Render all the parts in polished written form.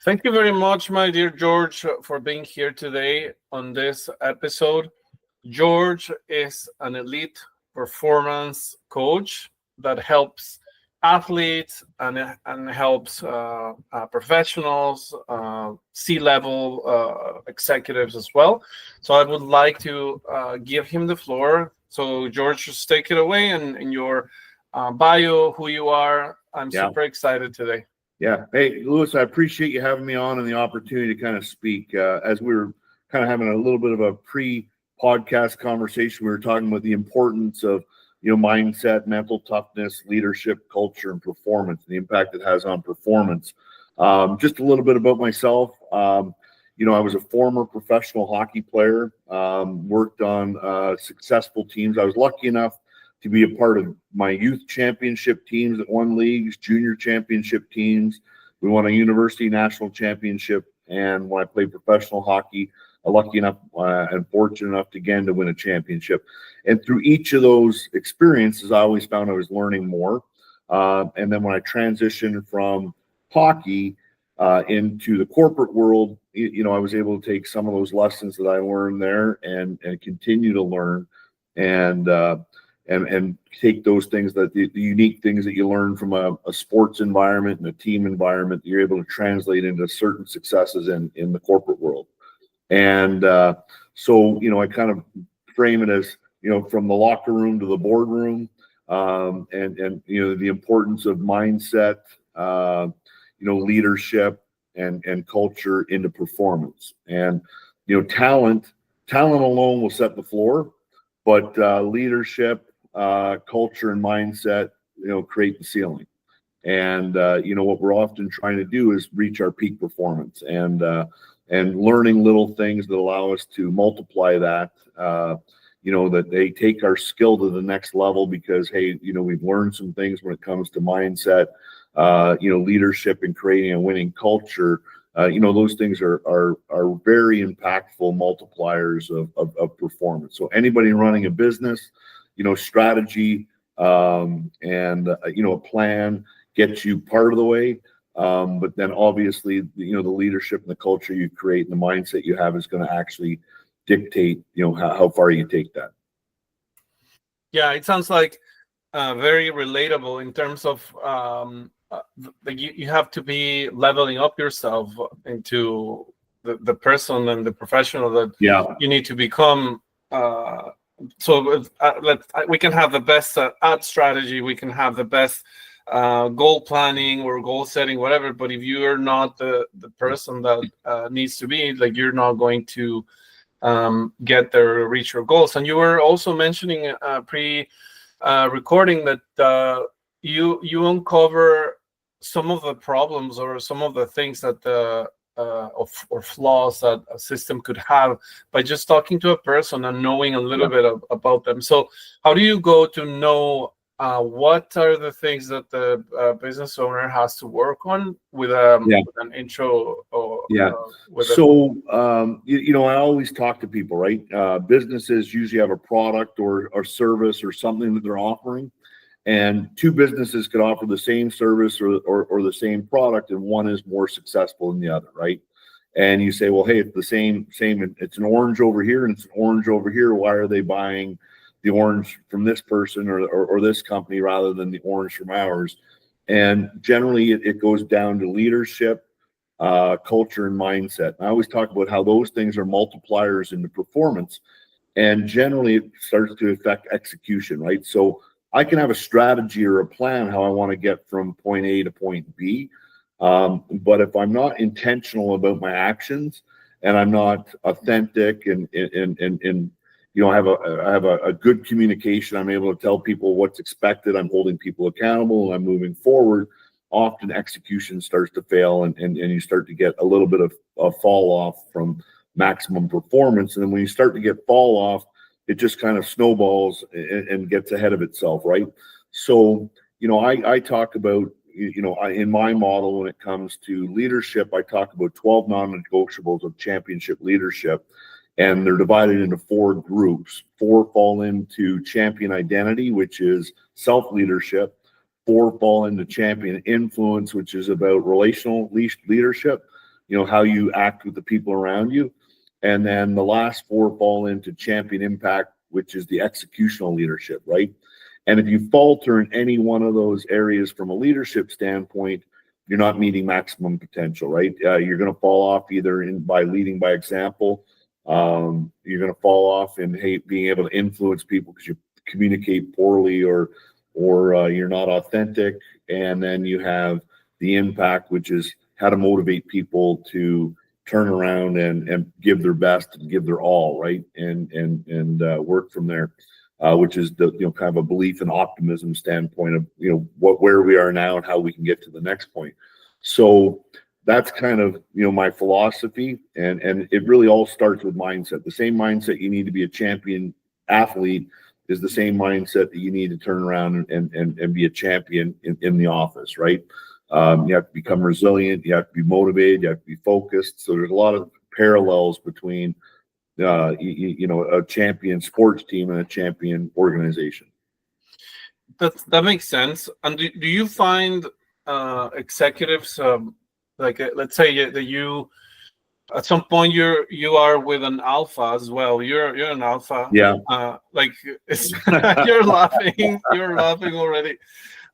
Thank you very much, my dear George, for being here today on this episode. George is an elite performance coach that helps athletes and helps professionals, C-level executives as well. So I would like to give him the floor. So George, just take it away and in your bio, who you are. I'm super excited today. Yeah. Hey, Louis, I appreciate you having me on and the opportunity to kind of speak. As we were kind of having a little bit of a pre-podcast conversation, we were talking about the importance of, mindset, mental toughness, leadership, culture, and performance, the impact it has on performance. Just a little bit about myself. I was a former professional hockey player, worked on successful teams. I was lucky enough to be a part of my youth championship teams that won leagues, junior championship teams. We won a university national championship. And when I played professional hockey, lucky enough and fortunate enough again to win a championship. And through each of those experiences, I always found I was learning more. And then when I transitioned from hockey into the corporate world, I was able to take some of those lessons that I learned there and continue to learn and take those things that the unique things that you learn from a sports environment and a team environment that you're able to translate into certain successes in the corporate world. And so, I kind of frame it as, from the locker room to the boardroom, and the importance of mindset, leadership and culture into performance. And, talent alone will set the floor, but leadership, culture and mindset, create the ceiling. And what we're often trying to do is reach our peak performance and learning little things that allow us to multiply that. That they take our skill to the next level because hey, we've learned some things when it comes to mindset, leadership and creating a winning culture. Those things are very impactful multipliers of performance. So anybody running a business, strategy and a plan gets you part of the way. But then obviously, the leadership and the culture you create and the mindset you have is going to actually dictate, how far you take that. Yeah, it sounds like very relatable in terms of you have to be leveling up yourself into the person and the professional that you need to become. So we can have the best ad strategy, we can have the best goal planning or goal setting, whatever. But if you are not the person that needs to be, like, you're not going to get there or reach your goals. And you were also mentioning pre-recording that you uncover some of the problems or some of the things that or flaws that a system could have by just talking to a person and knowing a little bit about them. So how do you go to know what are the things that the business owner has to work on with an intro? I always talk to people, right? Businesses usually have a product or service or something that they're offering. And two businesses could offer the same service or the same product, and one is more successful than the other, right? And you say, well, hey, it's the same. It's an orange over here and it's an orange over here. Why are they buying the orange from this person or this company rather than the orange from ours? And generally, it goes down to leadership, culture, and mindset. And I always talk about how those things are multipliers into performance. And generally, it starts to affect execution, right? So I can have a strategy or a plan how I want to get from point A to point B. But if I'm not intentional about my actions and I'm not authentic and I have a good communication, I'm able to tell people what's expected, I'm holding people accountable, and I'm moving forward, often execution starts to fail and you start to get a little bit of a fall off from maximum performance. And then when you start to get fall off, it just kind of snowballs and gets ahead of itself, right? So, I talk about, in my model, when it comes to leadership, I talk about 12 non-negotiables of championship leadership, and they're divided into 4 groups. 4 fall into champion identity, which is self-leadership. 4 fall into champion influence, which is about relational leadership. how you act with the people around you. And then the last four fall into champion impact, which is the executional leadership, right? And if you falter in any one of those areas from a leadership standpoint, you're not meeting maximum potential, right? You're going to fall off either by leading by example. You're going to fall off in being able to influence people because you communicate poorly, or you're not authentic. And then you have the impact, which is how to motivate people to turn around and give their best and give their all, right? And work from there, which is the kind of a belief and optimism standpoint of where we are now and how we can get to the next point. So that's kind of my philosophy, and it really all starts with mindset. The same mindset you need to be a champion athlete is the same mindset that you need to turn around and be a champion in the office, right? You have to become resilient. You have to be motivated. You have to be focused. So there's a lot of parallels between, a champion sports team and a champion organization. That makes sense. And do you find executives, let's say that you, at some point you are with an alpha as well. You're an alpha. Yeah. You're laughing. You're laughing already,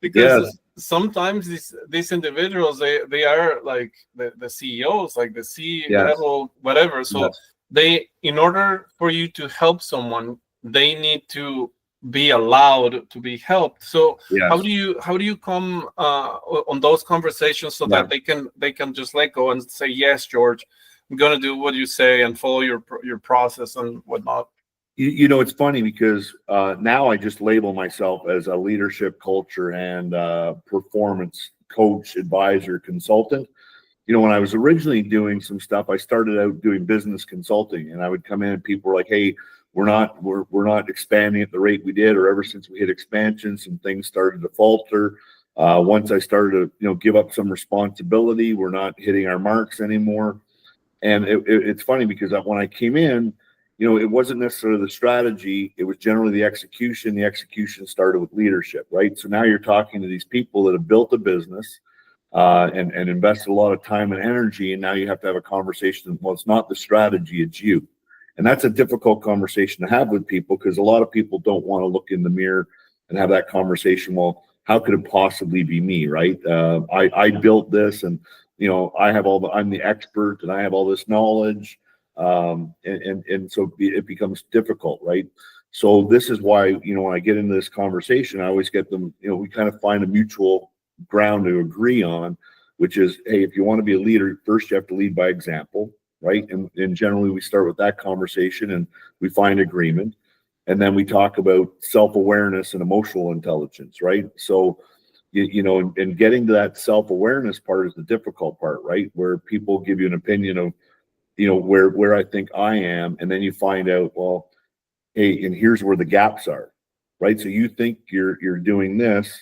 because sometimes these individuals they are like the CEOs, like the C level, whatever. So they, in order for you to help someone, they need to be allowed to be helped. So how do you come on those conversations so that they can just let go and say, yes, George, I'm going to do what you say and follow your process and whatnot? It's funny because now I just label myself as a leadership, culture, and performance coach, advisor, consultant. When I was originally doing some stuff, I started out doing business consulting, and I would come in and people were like, hey, we're not expanding at the rate we did, or ever since we hit expansion, some things started to falter. Once I started to give up some responsibility, we're not hitting our marks anymore. And it's funny because when I came in, it wasn't necessarily the strategy. It was generally the execution. The execution started with leadership, right? So now you're talking to these people that have built a business and invested a lot of time and energy. And now you have to have a conversation. Well, it's not the strategy, it's you. And that's a difficult conversation to have with people, because a lot of people don't want to look in the mirror and have that conversation. Well, how could it possibly be me, right? I built this, and I'm the expert, and I have all this knowledge. And so it becomes difficult, right? So this is why, when I get into this conversation, I always get them, we kind of find a mutual ground to agree on, which is, hey, if you want to be a leader, first you have to lead by example, right? And generally we start with that conversation and we find agreement. And then we talk about self-awareness and emotional intelligence, right? So, and getting to that self-awareness part is the difficult part, right? Where people give you an opinion of, where I think I am. And then you find out, well, hey, and here's where the gaps are, right? So you think you're doing this,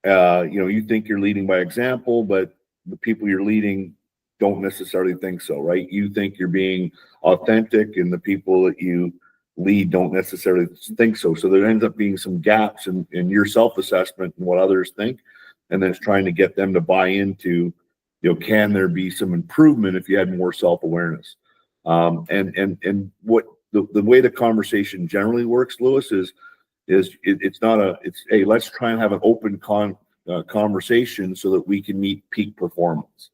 you think you're leading by example, but the people you're leading don't necessarily think so, right? You think you're being authentic, and the people that you lead don't necessarily think so. So there ends up being some gaps in your self-assessment and what others think. And then it's trying to get them to buy into, can there be some improvement if you had more self-awareness? And what the way the conversation generally works, Lewis, is it's hey, let's try and have an open conversation so that we can meet peak performance.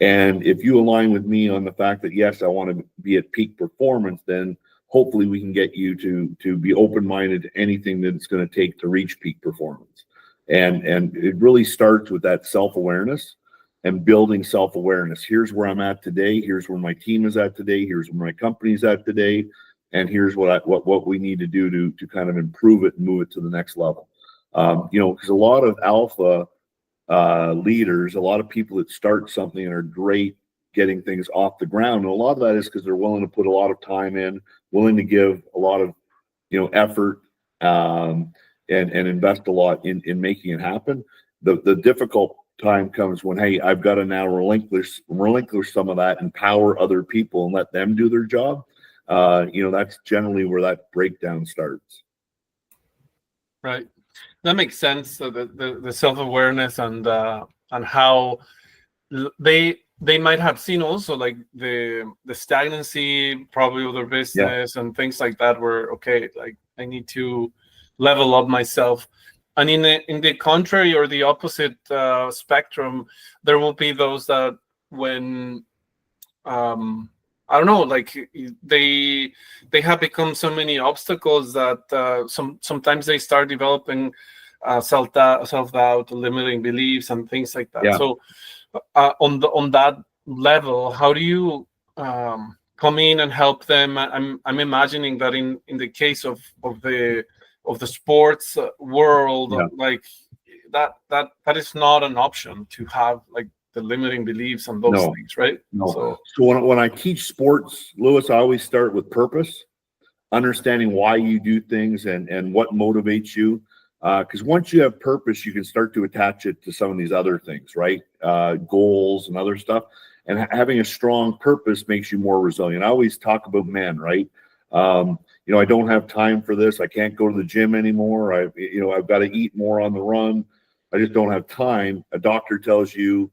And if you align with me on the fact that, yes, I want to be at peak performance, then hopefully we can get you to be open-minded to anything that it's going to take to reach peak performance. And it really starts with that self-awareness and building self-awareness. Here's where I'm at today. Here's where my team is at today. Here's where my company's at today. And here's what we need to do to kind of improve it and move it to the next level. Because a lot of alpha leaders, a lot of people that start something and are great getting things off the ground, and a lot of that is because they're willing to put a lot of time in, willing to give a lot of effort, and invest a lot in making it happen. The difficult time comes when, hey, I've got to now relinquish some of that, empower other people and let them do their job. That's generally where that breakdown starts. Right. That makes sense. So the self-awareness and how they they might have seen also like the stagnancy probably of their business and things like that, where okay, like I need to level up myself. And in the contrary or the opposite spectrum, there will be those that when I don't know, like they have become so many obstacles that sometimes they start developing self-doubt, limiting beliefs, and things like that. Yeah. So on that level, how do you come in and help them? I'm imagining that in the case of the sports world, Yeah. like that is not an option to have like the limiting beliefs and those No. things, right? No. So when I teach sports, Louis, I always start with purpose, understanding why you do things and what motivates you. Because once you have purpose, you can start to attach it to some of these other things, right? Goals and other stuff. And having a strong purpose makes you more resilient. I always talk about men, right? I don't have time for this. I can't go to the gym anymore. I've got to eat more on the run. I just don't have time. A doctor tells you,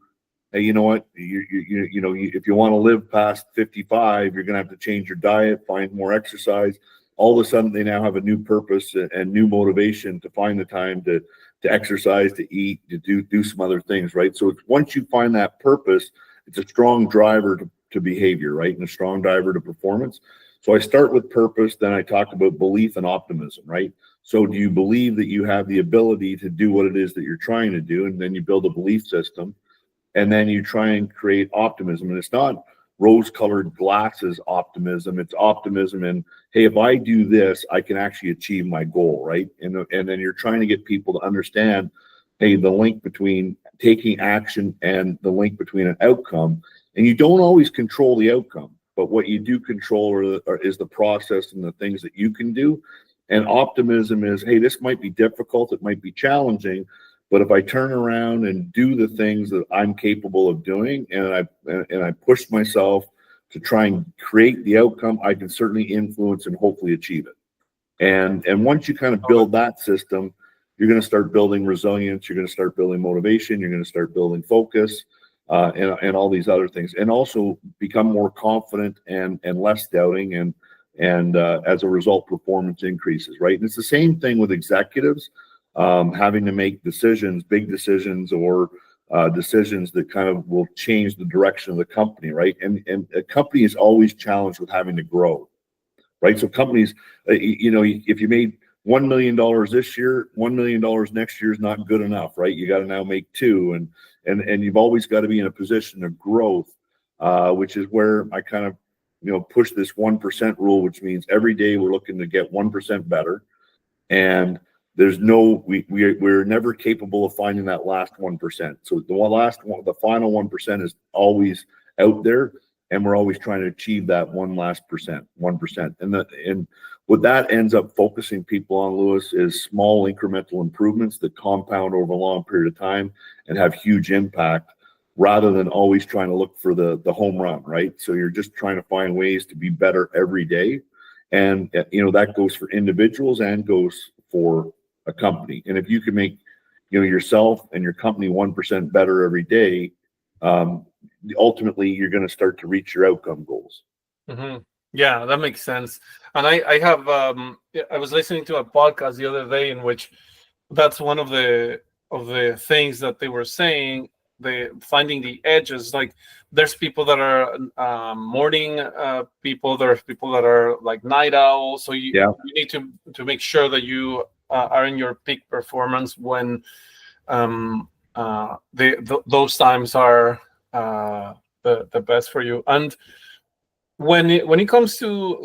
hey, you know what? If you want to live past 55, you're going to have to change your diet, find more exercise. All of a sudden, they now have a new purpose and new motivation to find the time to exercise, to eat, to do some other things, right? So once you find that purpose, it's a strong driver to behavior, right? And a strong driver to performance. So I start with purpose, then I talk about belief and optimism, right? So do you believe that you have the ability to do what it is that you're trying to do? And then you build a belief system. And then you try and create optimism. And it's not rose-colored glasses optimism. It's optimism in, hey, if I do this, I can actually achieve my goal, right? And then you're trying to get people to understand, hey, the link between taking action and the link between an outcome. And you don't always control the outcome, but what you do control is the process and the things that you can do. And optimism is, hey, this might be difficult, it might be challenging, but if I turn around and do the things that I'm capable of doing, and I push myself to try and create the outcome, I can certainly influence and hopefully achieve it. And once you kind of build that system, you're going to start building resilience. You're going to start building motivation. You're going to start building focus, and all these other things, and also become more confident and less doubting. And as a result, performance increases. Right. And it's the same thing with executives. Having to make decisions, big decisions, or decisions that kind of will change the direction of the company, right? And a company is always challenged with having to grow, right? So companies, if you made $1 million this year, $1 million next year is not good enough, right? You got to now make two, and you've always got to be in a position of growth, which is where I kind of push this 1% rule, which means every day we're looking to get 1% better, and we're never capable of finding that last 1%. So the final 1% is always out there, and we're always trying to achieve that last 1%. And what that ends up focusing people on, Louis, is small incremental improvements that compound over a long period of time and have huge impact, rather than always trying to look for the home run, right? So you're just trying to find ways to be better every day. And that goes for individuals and goes for a company. And if you can make yourself and your company 1% better every day, ultimately you're going to start to reach your outcome goals. Mm-hmm. Yeah, that makes sense. And I was listening to a podcast the other day in which that's one of the things that they were saying, finding the edges. Like there's people that are morning people, there's people that are like night owls. So you need to make sure that you are in your peak performance when those times are the best for you. And when it comes to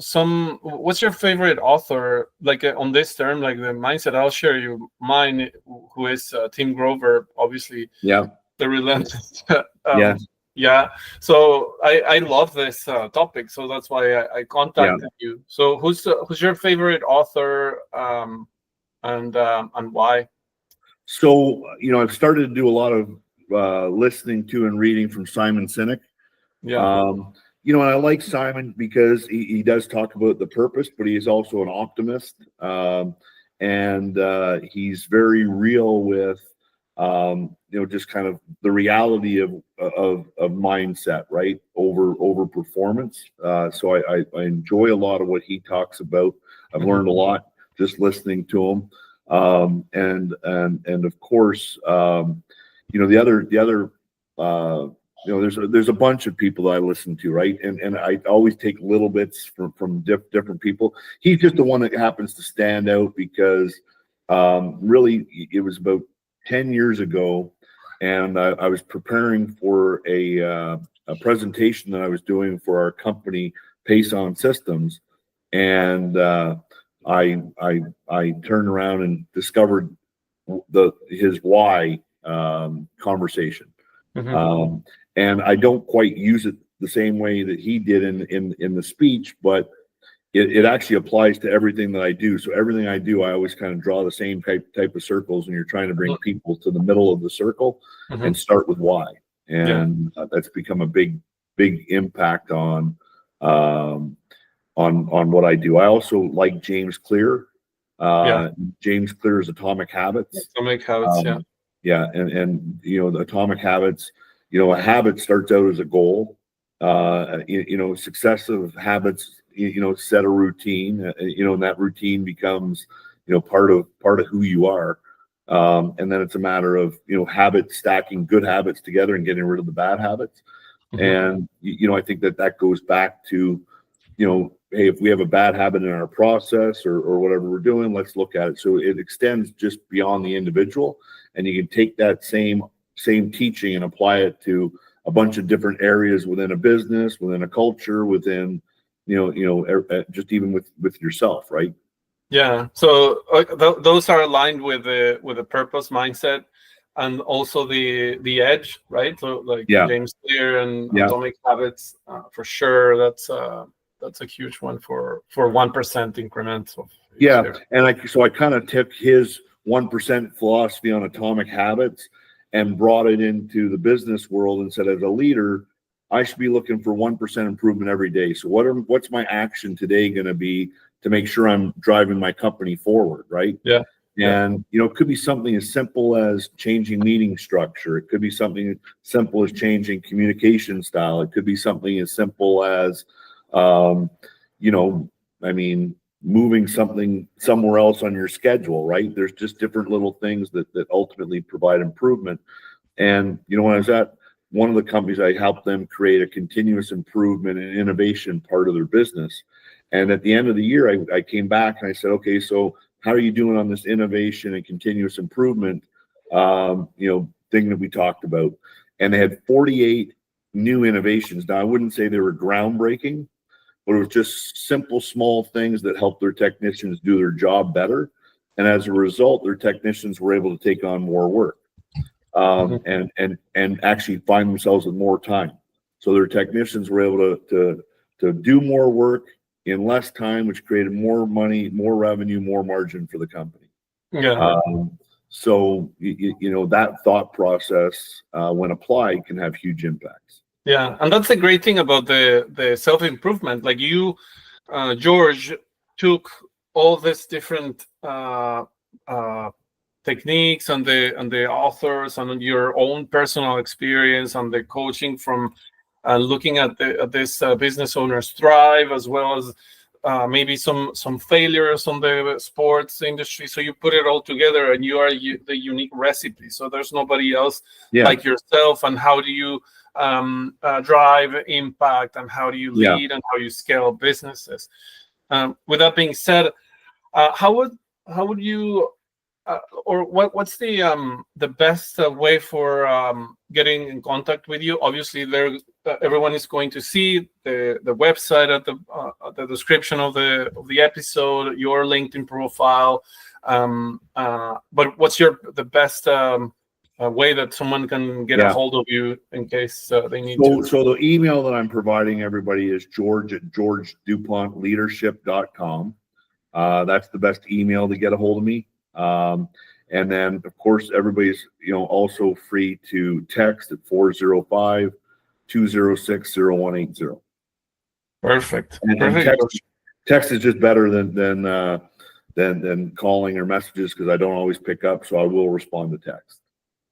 what's your favorite author, like on this term, like the mindset? I'll share you mine, who is Tim Grover, obviously. Yeah. The relentless. Yeah. So I love this topic, so that's why I contacted you. So who's your favorite author, and why? So I've started to do a lot of listening to and reading from Simon Sinek. Yeah. And I like Simon because he does talk about the purpose, but he is also an optimist, and he's very real with just kind of the reality of mindset, right? Over performance. So I enjoy a lot of what he talks about. I've learned a lot just listening to him. And of course, the other there's a bunch of people that I listen to, right? And I always take little bits from different people. He's just the one that happens to stand out because really it was about 10 years ago, and I was preparing for a presentation that I was doing for our company, Payson Systems, and I turned around and discovered his why conversation. And I don't quite use it the same way that he did in the speech, but it actually applies to everything that I do. So everything I do, I always kind of draw the same type of circles, and you're trying to bring people to the middle of the circle and start with why. And that's become a big impact on what I do. I also like James Clear. James Clear's Atomic Habits. Atomic Habits, and the Atomic Habits. A habit starts out as a goal. Successive habits, set a routine, and that routine becomes, part of who you are. And then it's a matter of, habit stacking good habits together and getting rid of the bad habits. And, I think that goes back to, hey, if we have a bad habit in our process or whatever we're doing, let's look at it. So it extends just beyond the individual, and you can take that same teaching and apply it to a bunch of different areas within a business, within a culture, within, just even with yourself, right? Yeah. So those are aligned with the purpose mindset, and also the edge, right? So James Clear and Atomic Habits, for sure. That's a huge one for 1% increments of. And I kind of took his 1% philosophy on Atomic Habits and brought it into the business world and said, as a leader, I should be looking for 1% improvement every day. So what's my action today going to be to make sure I'm driving my company forward, right? And it could be something as simple as changing meeting structure. It could be something simple as changing communication style. It could be something as simple as moving something somewhere else on your schedule, right? There's just different little things that ultimately provide improvement. And, when I was at one of the companies, I helped them create a continuous improvement and innovation part of their business. And at the end of the year, I came back and I said, okay, so how are you doing on this innovation and continuous improvement, thing that we talked about? And they had 48 new innovations. Now, I wouldn't say they were groundbreaking, but it was just simple, small things that helped their technicians do their job better. And as a result, their technicians were able to take on more work and actually find themselves with more time. So their technicians were able to do more work in less time, which created more money, more revenue, more margin for the company. So that thought process, when applied, can have huge impacts. Yeah, and that's the great thing about the self-improvement. Like you, George, took all these different techniques and the authors and your own personal experience and the coaching from looking at this business owners thrive, as well as maybe some failures on the sports industry. So you put it all together, and you are the unique recipe. So there's nobody else like yourself. And how do you drive impact, and how do you lead, and how you scale businesses? With that being said, how would you or what's the best way for getting in contact with you? Obviously, everyone is going to see the website at the description of the episode, your LinkedIn profile. But what's the best way that someone can get a hold of you in case they need to? So the email that I'm providing everybody is george@georgedupontleadership.com. That's the best email to get a hold of me. And then, of course, everybody's also free to text at 405-206-0180. Perfect. And text is just better than calling or messages, because I don't always pick up. So I will respond to text.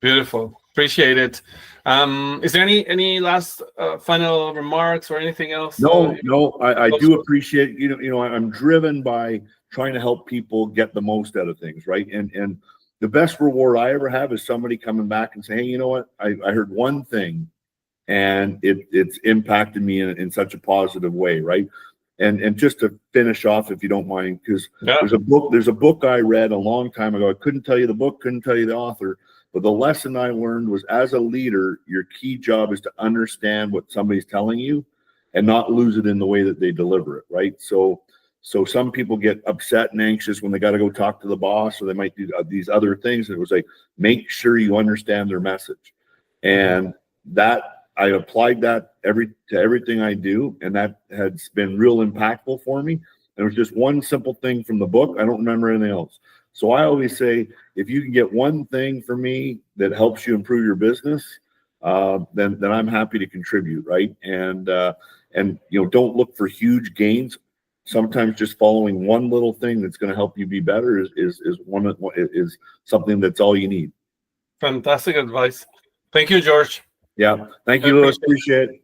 Beautiful. Appreciate it. Is there any last final remarks or anything else? No, I do appreciate, I'm driven by trying to help people get the most out of things, right? And the best reward I ever have is somebody coming back and saying, hey, you know what? I heard one thing and it's impacted me in such a positive way, right? And just to finish off, if you don't mind, because there's a book I read a long time ago. I couldn't tell you the book, couldn't tell you the author, but the lesson I learned was, as a leader, your key job is to understand what somebody's telling you and not lose it in the way that they deliver it, right? So some people get upset and anxious when they got to go talk to the boss, or they might do these other things. And it was like, make sure you understand their message. And that, I applied that to everything I do, and that has been real impactful for me. And it was just one simple thing from the book. I don't remember anything else. So I always say, if you can get one thing for me that helps you improve your business, then I'm happy to contribute, right? And don't look for huge gains. Sometimes just following one little thing that's going to help you be better is something that's all you need. Fantastic advice. Thank you, George. Yeah. Thank you, Louis. Appreciate it.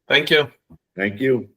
Thank you. Thank you.